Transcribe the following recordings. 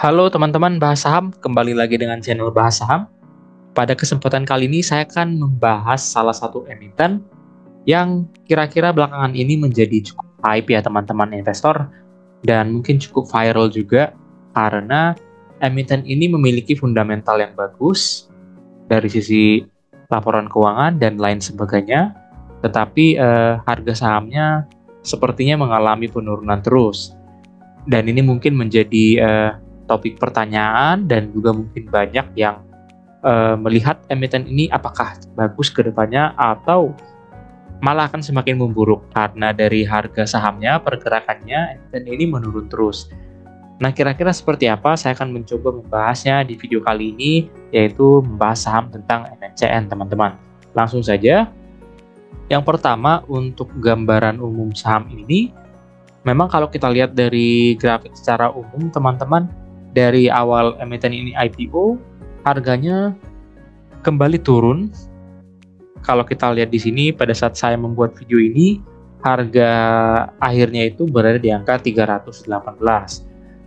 Halo teman-teman Bahas Saham, kembali lagi dengan channel Bahas Saham. Pada kesempatan kali ini saya akan membahas salah satu emiten yang kira-kira belakangan ini menjadi cukup hype ya teman-teman investor, dan mungkin cukup viral juga karena emiten ini memiliki fundamental yang bagus dari sisi laporan keuangan dan lain sebagainya, tetapi harga sahamnya sepertinya mengalami penurunan terus. Dan ini mungkin menjadi topik pertanyaan, dan juga mungkin banyak yang melihat emiten ini apakah bagus ke depannya atau malah akan semakin memburuk karena dari harga sahamnya, pergerakannya emiten ini menurun terus. Nah, kira-kira seperti apa? Saya akan mencoba membahasnya di video kali ini, yaitu membahas saham tentang MNCN, teman-teman. Langsung saja. Yang pertama, untuk gambaran umum saham ini, memang kalau kita lihat dari grafik secara umum, teman-teman, dari awal emiten ini IPO, harganya kembali turun. Kalau kita lihat di sini, pada saat saya membuat video ini, harga akhirnya itu berada di angka 318.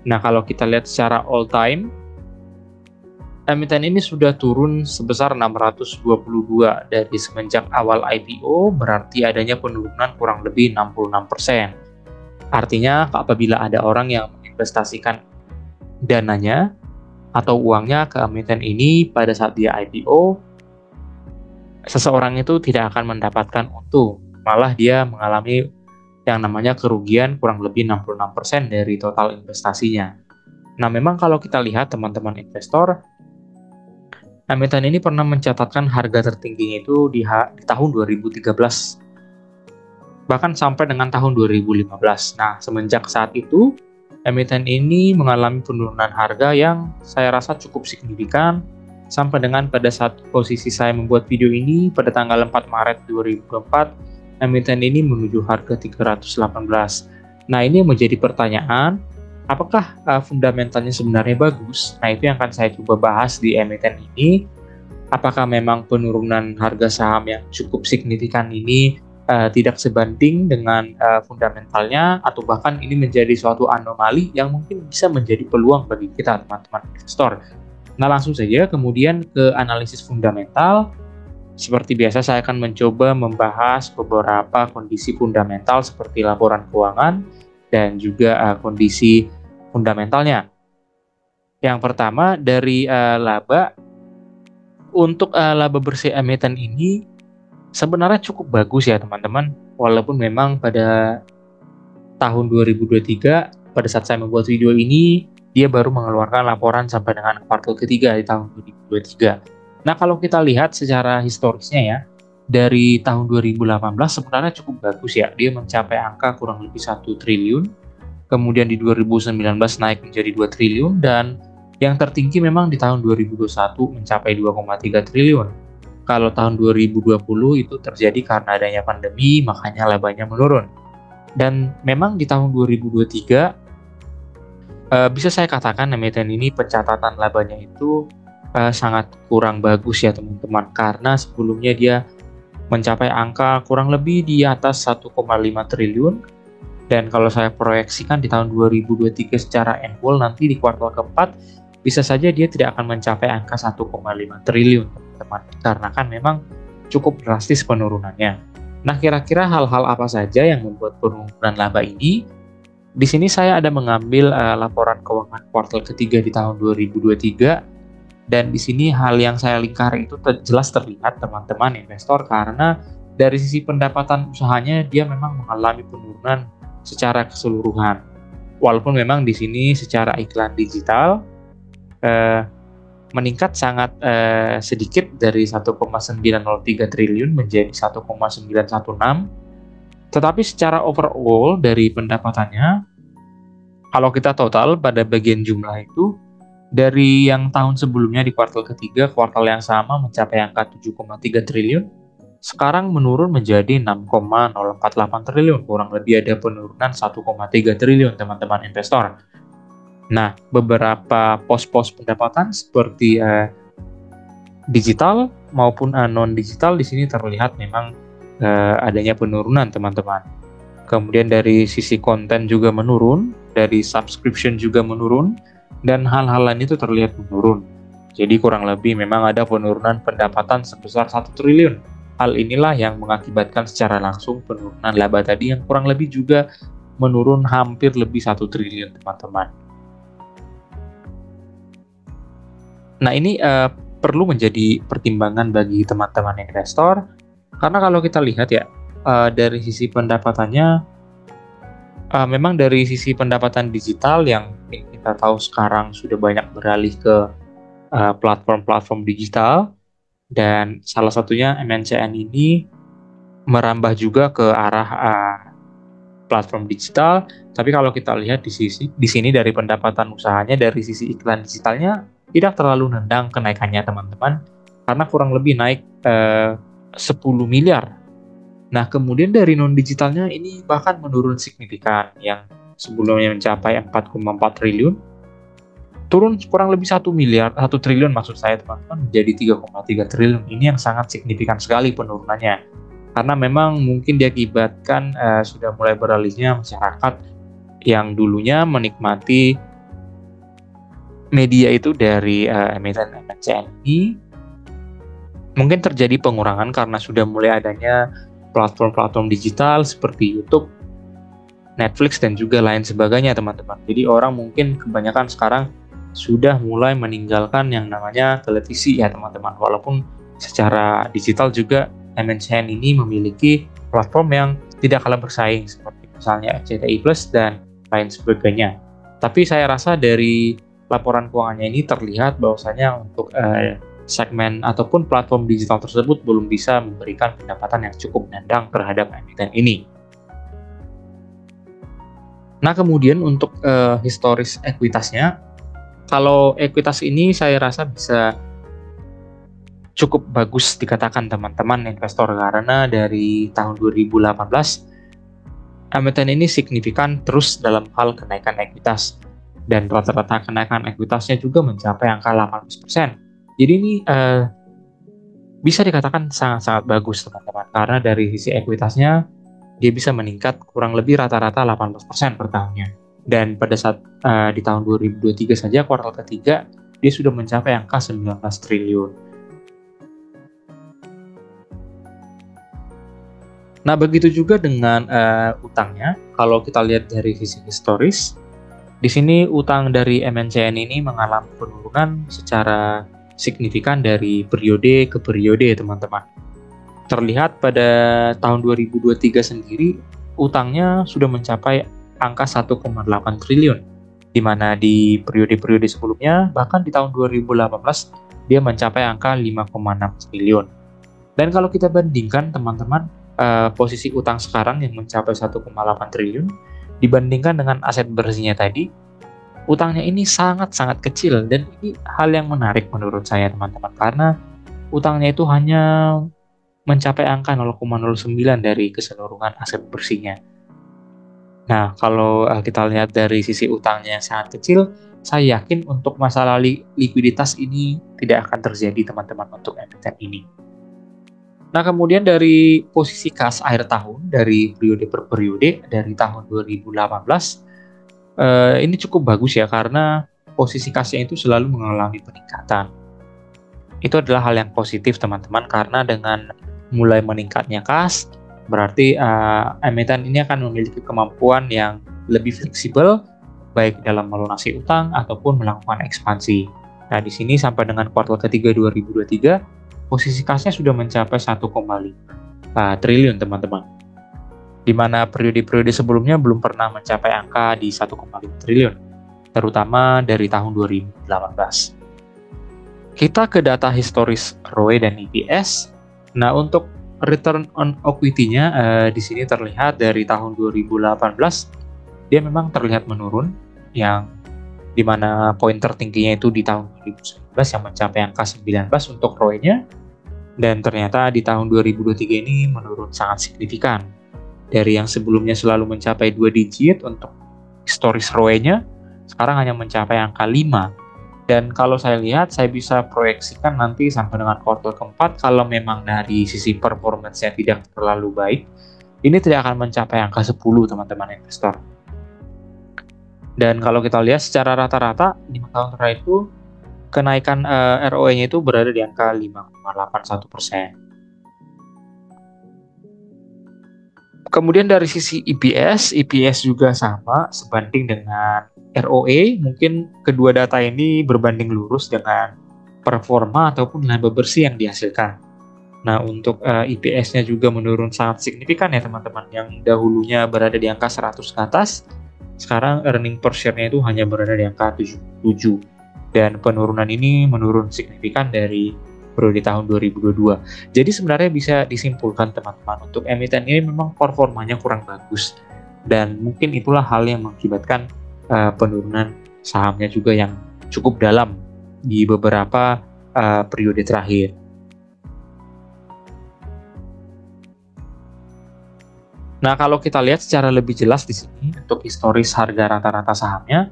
Nah, kalau kita lihat secara all time, emiten ini sudah turun sebesar 622 dari semenjak awal IPO, berarti adanya penurunan kurang lebih 66%. Artinya, apabila ada orang yang menginvestasikan dananya atau uangnya ke emiten ini pada saat dia IPO, seseorang itu tidak akan mendapatkan untung, malah dia mengalami yang namanya kerugian kurang lebih 66% dari total investasinya. Nah, memang kalau kita lihat teman-teman investor, emiten ini pernah mencatatkan harga tertingginya itu di tahun 2013, bahkan sampai dengan tahun 2015. Nah, semenjak saat itu, emiten ini mengalami penurunan harga yang saya rasa cukup signifikan, sampai dengan pada saat posisi saya membuat video ini pada tanggal 4 Maret 2024, emiten ini menuju harga 318. Nah, ini menjadi pertanyaan, apakah fundamentalnya sebenarnya bagus? Nah, itu yang akan saya coba bahas di emiten ini. Apakah memang penurunan harga saham yang cukup signifikan ini tidak sebanding dengan fundamentalnya, atau bahkan ini menjadi suatu anomali yang mungkin bisa menjadi peluang bagi kita teman-teman investor. Nah, langsung saja kemudian ke analisis fundamental. Seperti biasa, saya akan mencoba membahas beberapa kondisi fundamental seperti laporan keuangan dan juga kondisi fundamentalnya. Yang pertama dari laba. Untuk laba bersih emiten ini sebenarnya cukup bagus ya teman-teman, walaupun memang pada tahun 2023 pada saat saya membuat video ini dia baru mengeluarkan laporan sampai dengan kuartal ketiga di tahun 2023. Nah, kalau kita lihat secara historisnya ya, dari tahun 2018 sebenarnya cukup bagus ya, dia mencapai angka kurang lebih 1 triliun, kemudian di 2019 naik menjadi 2 triliun, dan yang tertinggi memang di tahun 2021 mencapai 2,3 triliun. Kalau tahun 2020 itu terjadi karena adanya pandemi, makanya labanya menurun. Dan memang di tahun 2023 bisa saya katakan emiten ini pencatatan labanya itu sangat kurang bagus ya teman-teman, karena sebelumnya dia mencapai angka kurang lebih di atas 1,5 triliun, dan kalau saya proyeksikan di tahun 2023 secara annual nanti di kuartal keempat bisa saja dia tidak akan mencapai angka 1,5 triliun teman-teman, karena kan memang cukup drastis penurunannya. Nah, kira-kira hal-hal apa saja yang membuat penurunan laba ini? Di sini saya ada mengambil laporan keuangan kuartal ketiga di tahun 2023, dan di sini hal yang saya lingkari itu jelas terlihat teman-teman investor, karena dari sisi pendapatan usahanya dia memang mengalami penurunan secara keseluruhan. Walaupun memang di sini secara iklan digital meningkat sangat sedikit dari 1,903 triliun menjadi 1,916. Tetapi secara overall dari pendapatannya, kalau kita total pada bagian jumlah itu, dari yang tahun sebelumnya di kuartal ketiga, kuartal yang sama mencapai angka 7,3 triliun, sekarang menurun menjadi 6,048 triliun, kurang lebih ada penurunan 1,3 triliun teman-teman investor. Nah, beberapa pos-pos pendapatan seperti digital maupun non-digital di sini terlihat memang adanya penurunan teman-teman. Kemudian dari sisi konten juga menurun, dari subscription juga menurun, dan hal-hal lain itu terlihat menurun. Jadi kurang lebih memang ada penurunan pendapatan sebesar 1 triliun. Hal inilah yang mengakibatkan secara langsung penurunan laba tadi yang kurang lebih juga menurun hampir lebih 1 triliun, teman-teman. Nah, ini perlu menjadi pertimbangan bagi teman-teman investor, karena kalau kita lihat ya, dari sisi pendapatannya, memang dari sisi pendapatan digital yang kita tahu sekarang sudah banyak beralih ke platform-platform digital, dan salah satunya MNCN ini merambah juga ke arah platform digital. Tapi kalau kita lihat di sini dari pendapatan usahanya dari sisi iklan digitalnya tidak terlalu nendang kenaikannya, teman-teman, karena kurang lebih naik 10 miliar. Nah, kemudian dari non digitalnya ini bahkan menurun signifikan, yang sebelumnya mencapai 4,4 triliun turun kurang lebih 1 triliun maksud saya, teman-teman, menjadi 3,3 triliun. Ini yang sangat signifikan sekali penurunannya, karena memang mungkin diakibatkan sudah mulai beralihnya masyarakat yang dulunya menikmati media itu dari emiten MNCN ini. Mungkin terjadi pengurangan karena sudah mulai adanya platform-platform digital seperti YouTube, Netflix, dan juga lain sebagainya, teman-teman. Jadi orang mungkin kebanyakan sekarang sudah mulai meninggalkan yang namanya televisi ya, teman-teman. Walaupun secara digital juga MNCN ini memiliki platform yang tidak kalah bersaing seperti misalnya RCTI Plus dan lain sebagainya. Tapi saya rasa dari laporan keuangannya ini terlihat bahwasanya untuk segmen ataupun platform digital tersebut belum bisa memberikan pendapatan yang cukup nendang terhadap emiten ini. Nah, kemudian untuk historis ekuitasnya, kalau ekuitas ini saya rasa bisa cukup bagus dikatakan, teman-teman investor, karena dari tahun 2018 emiten ini signifikan terus dalam hal kenaikan ekuitas, dan rata-rata kenaikan ekuitasnya juga mencapai angka 18%. Jadi ini bisa dikatakan sangat-sangat bagus, teman-teman, karena dari sisi ekuitasnya dia bisa meningkat kurang lebih rata-rata 18% per tahunnya. Dan pada saat di tahun 2023 saja, kuartal ketiga, dia sudah mencapai angka 19 triliun. Nah, begitu juga dengan utangnya. Kalau kita lihat dari sisi historis, di sini utang dari MNCN ini mengalami penurunan secara signifikan dari periode ke periode, teman-teman. Terlihat pada tahun 2023 sendiri, utangnya sudah mencapai angka 1,8 triliun, di mana di periode-periode sebelumnya, bahkan di tahun 2018, dia mencapai angka 5,6 triliun. Dan kalau kita bandingkan, teman-teman, posisi utang sekarang yang mencapai 1,8 triliun, dibandingkan dengan aset bersihnya tadi, utangnya ini sangat-sangat kecil. Dan ini hal yang menarik menurut saya, teman-teman, karena utangnya itu hanya mencapai angka 0,09 dari keseluruhan aset bersihnya. Nah, kalau kita lihat dari sisi utangnya yang sangat kecil, saya yakin untuk masalah likuiditas ini tidak akan terjadi, teman-teman, untuk emiten ini. Nah, kemudian dari posisi kas akhir tahun, dari periode per periode, dari tahun 2018, ini cukup bagus ya, karena posisi kasnya itu selalu mengalami peningkatan. Itu adalah hal yang positif, teman-teman, karena dengan mulai meningkatnya kas, berarti emiten ini akan memiliki kemampuan yang lebih fleksibel, baik dalam melunasi utang ataupun melakukan ekspansi. Nah, di sini sampai dengan kuartal ketiga 2023, posisi kasnya sudah mencapai 1,5 triliun, teman-teman. Di mana periode-periode sebelumnya belum pernah mencapai angka di 1,5 triliun, terutama dari tahun 2018. Kita ke data historis ROE dan EPS. Nah, untuk return on equity-nya di sini terlihat dari tahun 2018 dia memang terlihat menurun, yang dimana poin tertingginya itu di tahun 2019 yang mencapai angka 19 untuk ROE-nya, dan ternyata di tahun 2023 ini menurun sangat signifikan. Dari yang sebelumnya selalu mencapai 2 digit untuk historis ROE-nya, sekarang hanya mencapai angka 5. Dan kalau saya lihat, saya bisa proyeksikan nanti sampai dengan kuartal keempat, kalau memang dari sisi performance-nya tidak terlalu baik, ini tidak akan mencapai angka 10, teman-teman investor. Dan kalau kita lihat secara rata-rata 5 tahun terakhir itu kenaikan ROE-nya itu berada di angka 5,81%. Kemudian dari sisi EPS juga sama sebanding dengan ROE. Mungkin kedua data ini berbanding lurus dengan performa ataupun laba bersih yang dihasilkan. Nah, untuk EPS-nya juga menurun sangat signifikan ya teman-teman. Yang dahulunya berada di angka 100 ke atas, sekarang earning per share-nya itu hanya berada di angka 77. Dan penurunan ini menurun signifikan dari periode tahun 2022. Jadi sebenarnya bisa disimpulkan teman-teman, untuk emiten ini memang performanya kurang bagus. Dan mungkin itulah hal yang mengakibatkan penurunan sahamnya juga yang cukup dalam di beberapa periode terakhir. Nah, kalau kita lihat secara lebih jelas di sini untuk historis harga rata-rata sahamnya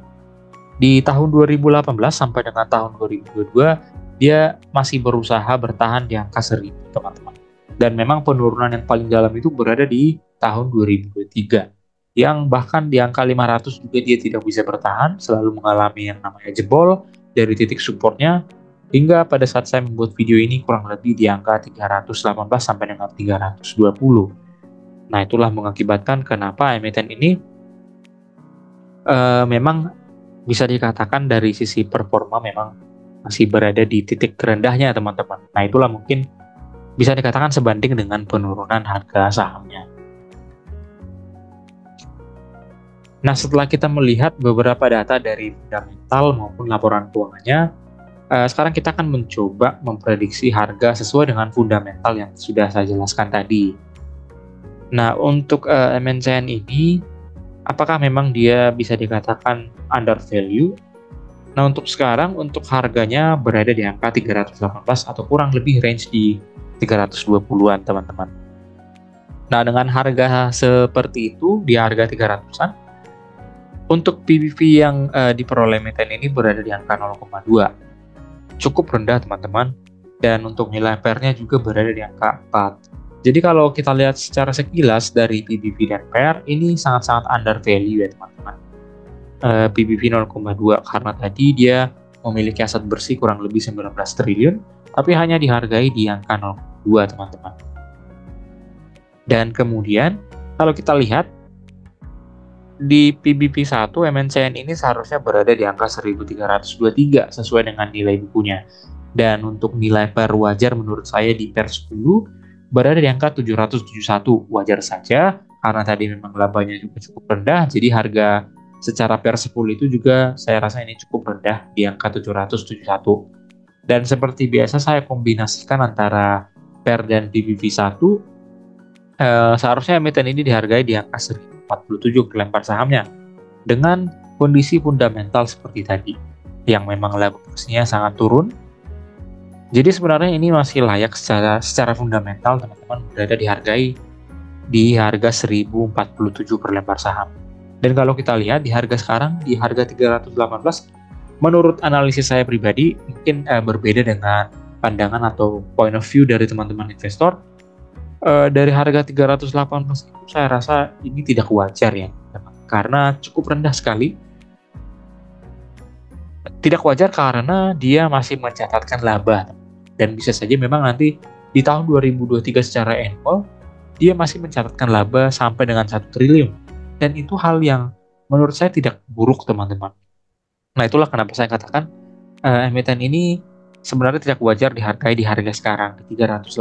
di tahun 2018 sampai dengan tahun 2022 dia masih berusaha bertahan di angka 1000, teman-teman. Dan memang penurunan yang paling dalam itu berada di tahun 2023 yang bahkan di angka 500 juga dia tidak bisa bertahan, selalu mengalami yang namanya jebol dari titik supportnya hingga pada saat saya membuat video ini kurang lebih di angka 318 sampai dengan 320. Nah, itulah mengakibatkan kenapa emiten ini memang bisa dikatakan dari sisi performa memang masih berada di titik terendahnya, teman-teman. Nah, itulah mungkin bisa dikatakan sebanding dengan penurunan harga sahamnya. Nah, setelah kita melihat beberapa data dari fundamental maupun laporan keuangannya, sekarang kita akan mencoba memprediksi harga sesuai dengan fundamental yang sudah saya jelaskan tadi. Nah, untuk MNCN ini, apakah memang dia bisa dikatakan under value? Nah, untuk sekarang, untuk harganya berada di angka 318 atau kurang lebih range di 320-an, teman-teman. Nah, dengan harga seperti itu, di harga 300-an, untuk PBV yang diperoleh emiten ini berada di angka 0,2. Cukup rendah, teman-teman. Dan untuk nilai PER-nya juga berada di angka 4. Jadi kalau kita lihat secara sekilas dari PBV dan PER, ini sangat-sangat under value ya teman-teman. PBV 0,2 karena tadi dia memiliki aset bersih kurang lebih 19 triliun, tapi hanya dihargai di angka 0,2 teman-teman. Dan kemudian kalau kita lihat di PBV 1 MNCN ini seharusnya berada di angka 1323 sesuai dengan nilai bukunya. Dan untuk nilai PER wajar menurut saya di PER 10 berada di angka 771, wajar saja karena tadi memang labanya juga cukup rendah, jadi harga secara PER 10 itu juga saya rasa ini cukup rendah di angka 771. Dan seperti biasa saya kombinasikan antara PER dan PBV 1, seharusnya emiten ini dihargai di angka 1047 ke lempar sahamnya dengan kondisi fundamental seperti tadi yang memang laba bersihnya sangat turun. Jadi sebenarnya ini masih layak secara fundamental teman-teman berada dihargai di harga 1047 per lembar saham. Dan kalau kita lihat di harga sekarang di harga 318, menurut analisis saya pribadi mungkin berbeda dengan pandangan atau point of view dari teman-teman investor. Dari harga 318 itu saya rasa ini tidak wajar ya, karena cukup rendah sekali. Tidak wajar karena dia masih mencatatkan laba. Dan bisa saja memang nanti di tahun 2023 secara annual dia masih mencatatkan laba sampai dengan 1 triliun. Dan itu hal yang menurut saya tidak buruk teman-teman. Nah, itulah kenapa saya katakan emiten ini sebenarnya tidak wajar dihargai di harga sekarang di 318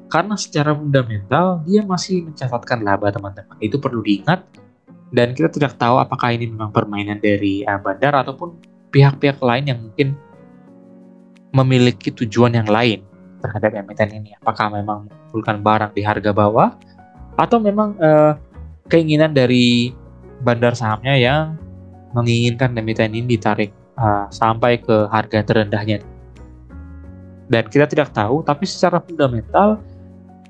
karena secara fundamental dia masih mencatatkan laba teman-teman. Itu perlu diingat dan kita tidak tahu apakah ini memang permainan dari bandar ataupun pihak-pihak lain yang mungkin memiliki tujuan yang lain terhadap emiten ini. Apakah memang mengumpulkan barang di harga bawah atau memang keinginan dari bandar sahamnya yang menginginkan emiten ini ditarik sampai ke harga terendahnya. Dan kita tidak tahu, tapi secara fundamental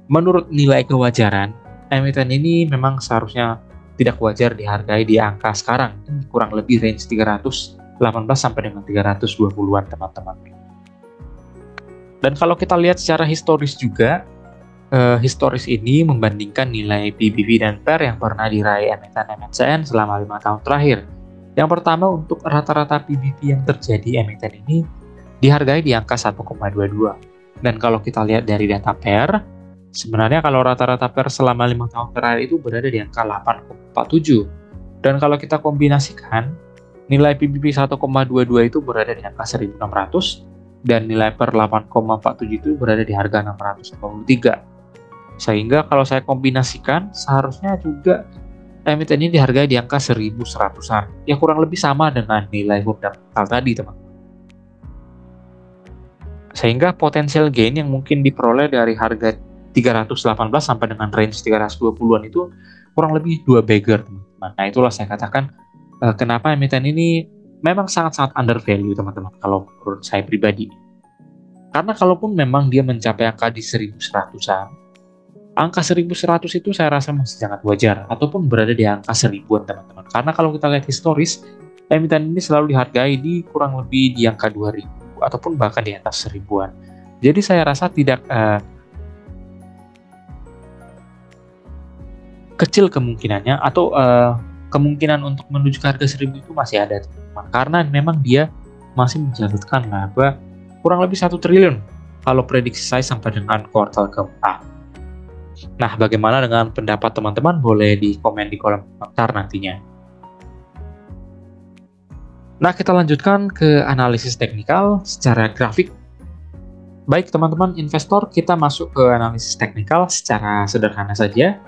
menurut nilai kewajaran emiten ini memang seharusnya tidak wajar dihargai di angka sekarang, kurang lebih range 318 sampai dengan 320-an teman-teman. Dan kalau kita lihat secara historis juga, historis ini membandingkan nilai PBV dan PER yang pernah diraih emiten MNCN selama 5 tahun terakhir. Yang pertama, untuk rata-rata PBB yang terjadi emiten ini dihargai di angka 1,22. Dan kalau kita lihat dari data PER, sebenarnya kalau rata-rata PER selama 5 tahun terakhir itu berada di angka 8,47. Dan kalau kita kombinasikan, nilai PBB 1,22 itu berada di angka 1.600, dan nilai PER 8,47 itu berada di harga 623. Sehingga kalau saya kombinasikan, seharusnya juga emiten ini dihargai di angka 1.100-an. Ya kurang lebih sama dengan nilai fundamental tadi, teman-teman. Sehingga potensial gain yang mungkin diperoleh dari harga 318 sampai dengan range 320-an itu kurang lebih 2 bagger, teman-teman. Nah, itulah saya katakan kenapa emiten ini memang sangat-sangat undervalue, teman-teman, kalau menurut saya pribadi. Karena kalaupun memang dia mencapai angka di 1.100-an, angka 1.100 itu saya rasa masih sangat wajar, ataupun berada di angka 1.000-an, teman-teman. Karena kalau kita lihat historis, emiten ini selalu dihargai di kurang lebih di angka 2.000, ataupun bahkan di atas 1.000-an. Jadi saya rasa tidak kecil kemungkinannya, atau kemungkinan untuk menuju ke harga 1.000 itu masih ada, teman-teman. Karena memang dia masih mencatatkan laba kurang lebih 1 triliun kalau prediksi saya sampai dengan kuartal keempat. Nah, bagaimana dengan pendapat teman-teman? Boleh di komen di kolom komentar nantinya. Nah, kita lanjutkan ke analisis teknikal secara grafik. Baik teman-teman investor, kita masuk ke analisis teknikal secara sederhana saja.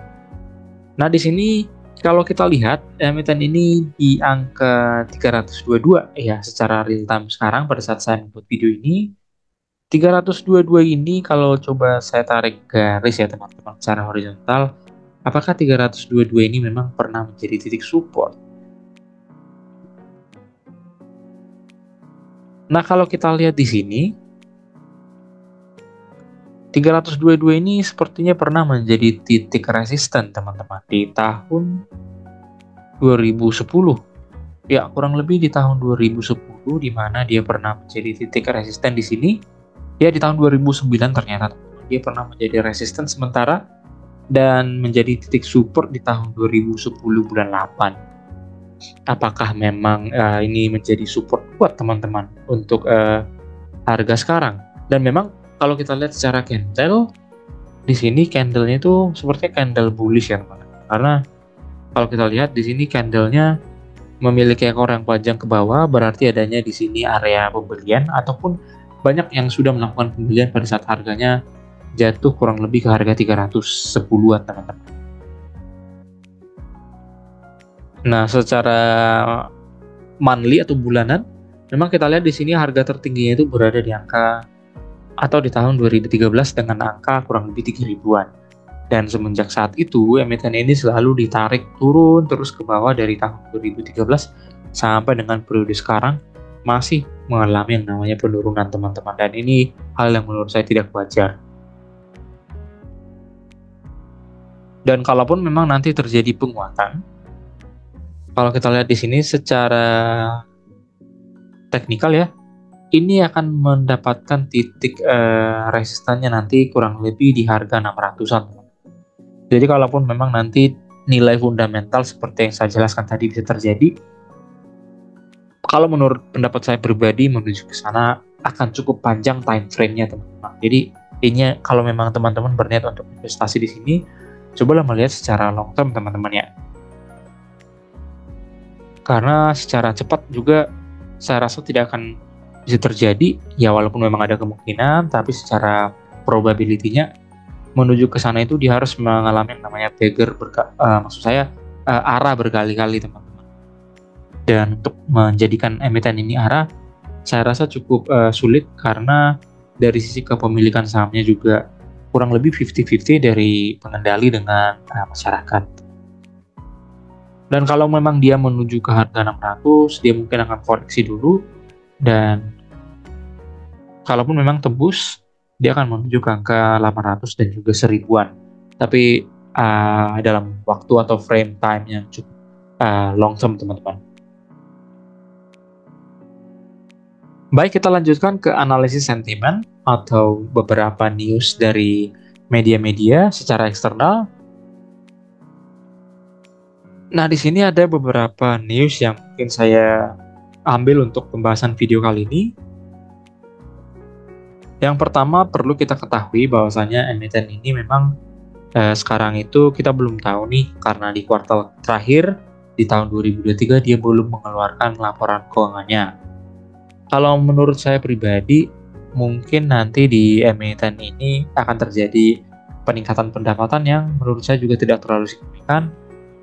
Nah, di sini kalau kita lihat emiten ini di angka 322 ya secara real time sekarang pada saat saya membuat video ini. 322 ini kalau coba saya tarik garis ya teman-teman secara horizontal, apakah 322 ini memang pernah menjadi titik support? Nah, kalau kita lihat di sini 322 ini sepertinya pernah menjadi titik resisten teman-teman di tahun 2010. Ya, kurang lebih di tahun 2010 di mana dia pernah menjadi titik resisten di sini. Ya, di tahun 2009 ternyata dia pernah menjadi resisten sementara dan menjadi titik support di tahun 2010 bulan 8. Apakah memang ini menjadi support kuat teman-teman untuk harga sekarang? Dan memang kalau kita lihat secara candle di sini candlenya itu sepertinya candle bullish ya teman-teman. Karena kalau kita lihat di sini candlenya memiliki ekor yang panjang ke bawah, berarti adanya di sini area pembelian ataupun banyak yang sudah melakukan pembelian pada saat harganya jatuh kurang lebih ke harga 310-an teman-teman. Nah, secara monthly atau bulanan, memang kita lihat di sini harga tertingginya itu berada di angka atau di tahun 2013 dengan angka kurang lebih 3.000-an. Dan semenjak saat itu, emiten ini selalu ditarik turun terus ke bawah dari tahun 2013 sampai dengan periode sekarang masih mengalami yang namanya penurunan teman-teman. Dan ini hal yang menurut saya tidak wajar. Dan kalaupun memang nanti terjadi penguatan, kalau kita lihat di sini secara teknikal ya, ini akan mendapatkan titik resistannya nanti kurang lebih di harga 600-an. Jadi kalaupun memang nanti nilai fundamental seperti yang saya jelaskan tadi bisa terjadi, kalau menurut pendapat saya pribadi menuju ke sana akan cukup panjang time frame-nya teman-teman. Jadi ini kalau memang teman-teman berniat untuk investasi di sini, cobalah melihat secara long term teman-teman ya. Karena secara cepat juga saya rasa tidak akan bisa terjadi, ya walaupun memang ada kemungkinan, tapi secara probability-nya menuju ke sana itu dia harus mengalami yang namanya beggar, arah berkali-kali teman-teman. Dan untuk menjadikan emiten ini arah, saya rasa cukup sulit karena dari sisi kepemilikan sahamnya juga kurang lebih 50-50 dari pengendali dengan masyarakat. Dan kalau memang dia menuju ke harga 600, dia mungkin akan koreksi dulu. Dan kalaupun memang tembus, dia akan menuju ke angka 800 dan juga 1000-an. Tapi dalam waktu atau frame time yang cukup long term teman-teman. Baik, kita lanjutkan ke analisis sentimen atau beberapa news dari media-media secara eksternal. Nah, di sini ada beberapa news yang mungkin saya ambil untuk pembahasan video kali ini. Yang pertama perlu kita ketahui bahwasanya emiten ini memang sekarang itu kita belum tahu nih, karena di kuartal terakhir di tahun 2023 dia belum mengeluarkan laporan keuangannya. Kalau menurut saya pribadi, mungkin nanti di emiten ini akan terjadi peningkatan pendapatan yang menurut saya juga tidak terlalu signifikan,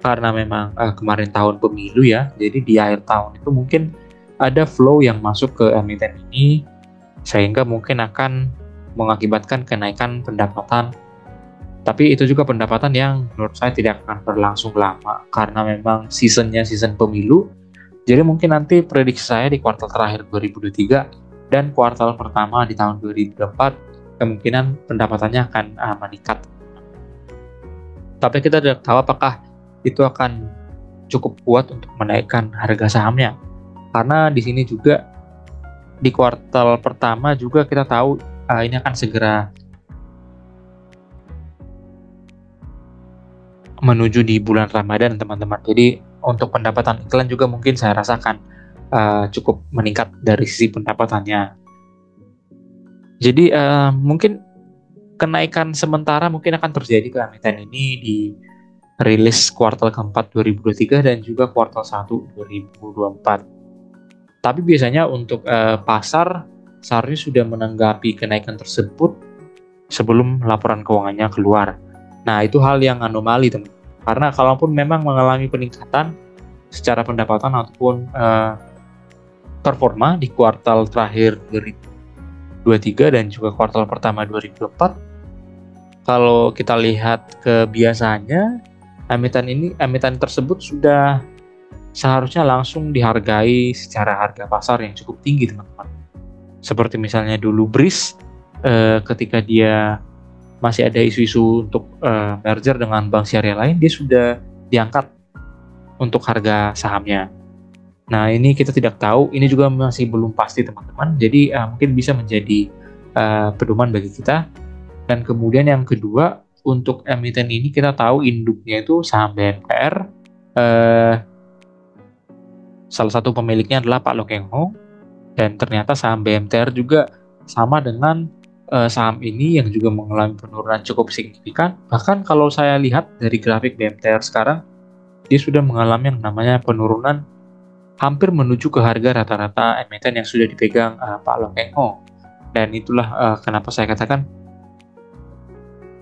karena memang kemarin tahun pemilu ya, jadi di akhir tahun itu mungkin ada flow yang masuk ke emiten ini, sehingga mungkin akan mengakibatkan kenaikan pendapatan. Tapi itu juga pendapatan yang menurut saya tidak akan berlangsung lama, karena memang seasonnya season pemilu. Jadi mungkin nanti prediksi saya di kuartal terakhir 2023 dan kuartal pertama di tahun 2024 kemungkinan pendapatannya akan meningkat. Tapi kita tidak tahu apakah itu akan cukup kuat untuk menaikkan harga sahamnya. Karena di sini juga di kuartal pertama juga kita tahu ini akan segera menuju di bulan Ramadan, teman-teman. Jadi untuk pendapatan iklan juga mungkin saya rasakan cukup meningkat dari sisi pendapatannya. Jadi mungkin kenaikan sementara mungkin akan terjadi ke emiten ini di rilis kuartal keempat 2023 dan juga kuartal 1 2024. Tapi biasanya untuk pasar seharusnya sudah menanggapi kenaikan tersebut sebelum laporan keuangannya keluar. Nah, itu hal yang anomali, teman. Karena kalaupun memang mengalami peningkatan secara pendapatan ataupun performa di kuartal terakhir 2023 dan juga kuartal pertama 2024, kalau kita lihat kebiasaannya, emiten tersebut sudah seharusnya langsung dihargai secara harga pasar yang cukup tinggi, teman-teman. Seperti misalnya dulu Breeze, ketika dia masih ada isu-isu untuk merger dengan bank syariah lain, dia sudah diangkat untuk harga sahamnya. Nah, ini kita tidak tahu, ini juga masih belum pasti, teman-teman. Jadi mungkin bisa menjadi pedoman bagi kita. Dan kemudian yang kedua, untuk emiten ini kita tahu induknya itu saham BMTR. Salah satu pemiliknya adalah Pak Loh Keng Ho. Dan ternyata saham BMTR juga sama dengan saham ini yang juga mengalami penurunan cukup signifikan. Bahkan kalau saya lihat dari grafik BMTR sekarang, dia sudah mengalami yang namanya penurunan hampir menuju ke harga rata-rata emiten yang sudah dipegang Pak Loh Keng Ho. Dan itulah kenapa saya katakan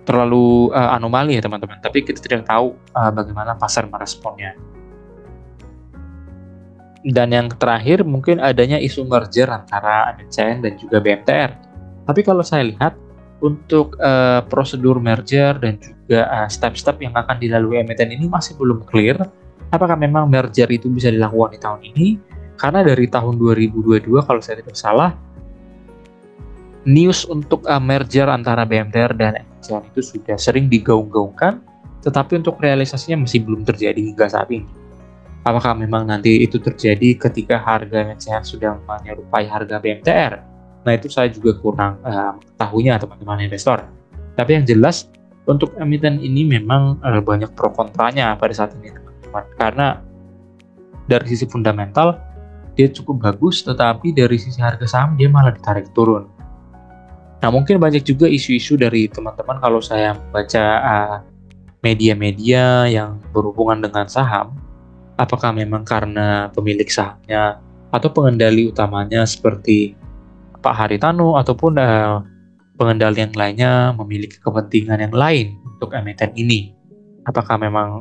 terlalu anomali ya, teman-teman. Tapi kita tidak tahu bagaimana pasar meresponnya. Dan yang terakhir mungkin adanya isu merger antara MCN dan juga BMTR. Tapi kalau saya lihat untuk prosedur merger dan juga step-step yang akan dilalui emiten ini masih belum clear. Apakah memang merger itu bisa dilakukan di tahun ini? Karena dari tahun 2022 kalau saya tidak salah, news untuk merger antara BMTR dan MCN itu sudah sering digaung-gaungkan, tetapi untuk realisasinya masih belum terjadi hingga saat ini. Apakah memang nanti itu terjadi ketika harga MCN sudah menyerupai harga BMTR? Nah, itu saya juga kurang mengetahuinya, teman-teman investor. Tapi yang jelas, untuk emiten ini memang banyak pro kontranya pada saat ini, teman-teman. Karena dari sisi fundamental, dia cukup bagus, tetapi dari sisi harga saham, dia malah ditarik turun. Nah, mungkin banyak juga isu-isu dari teman-teman kalau saya membaca media-media yang berhubungan dengan saham, apakah memang karena pemilik sahamnya atau pengendali utamanya seperti Pak Haritanu ataupun pengendali yang lainnya memiliki kepentingan yang lain untuk emiten ini. Apakah memang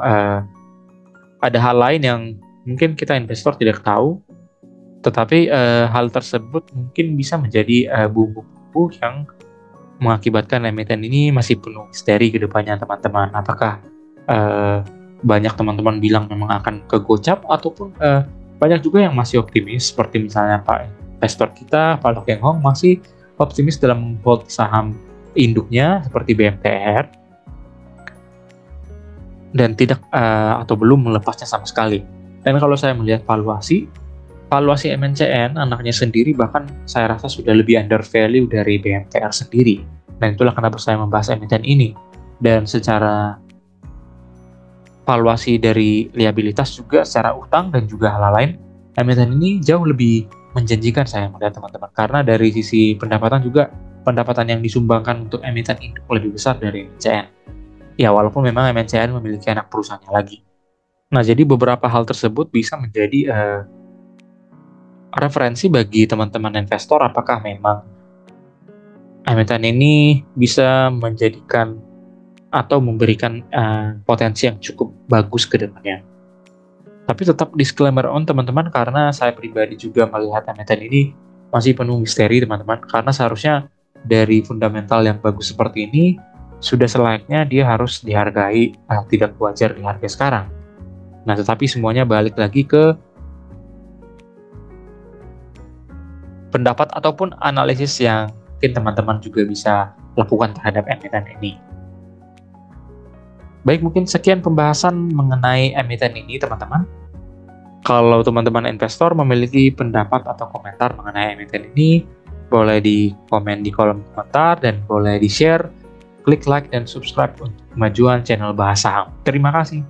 ada hal lain yang mungkin kita investor tidak tahu, tetapi hal tersebut mungkin bisa menjadi bumbu-bumbu yang mengakibatkan emiten ini masih penuh misteri ke depannya, teman-teman. Apakah banyak teman-teman bilang memang akan kegocap, ataupun banyak juga yang masih optimis, seperti misalnya Pak investor kita, Pak Loh Keng Ho, masih optimis dalam hold saham induknya seperti BMTR dan tidak atau belum melepasnya sama sekali. Dan kalau saya melihat valuasi MNCN anaknya sendiri bahkan saya rasa sudah lebih under value dari BMTR sendiri. Dan itulah kenapa saya membahas emiten ini. Dan secara valuasi dari liabilitas juga secara utang dan juga hal lain, emiten ini jauh lebih menjanjikan saya melihat teman-teman. Karena dari sisi pendapatan juga, pendapatan yang disumbangkan untuk emiten induk lebih besar dari MNCN. Ya, walaupun memang MNCN memiliki anak perusahaannya lagi. Nah, jadi beberapa hal tersebut bisa menjadi referensi bagi teman-teman investor apakah memang emiten ini bisa menjadikan atau memberikan potensi yang cukup bagus ke depannya. Tapi tetap disclaimer on teman-teman, karena saya pribadi juga melihat emiten ini masih penuh misteri teman-teman, karena seharusnya dari fundamental yang bagus seperti ini sudah selayaknya dia harus dihargai, tidak wajar dihargai sekarang. Nah, tetapi semuanya balik lagi ke pendapat ataupun analisis yang mungkin teman-teman juga bisa lakukan terhadap emiten ini. Baik, mungkin sekian pembahasan mengenai emiten ini teman-teman. Kalau teman-teman investor memiliki pendapat atau komentar mengenai emiten ini, boleh di komen di kolom komentar dan boleh di-share, klik like dan subscribe untuk kemajuan channel Bahas Saham. Terima kasih.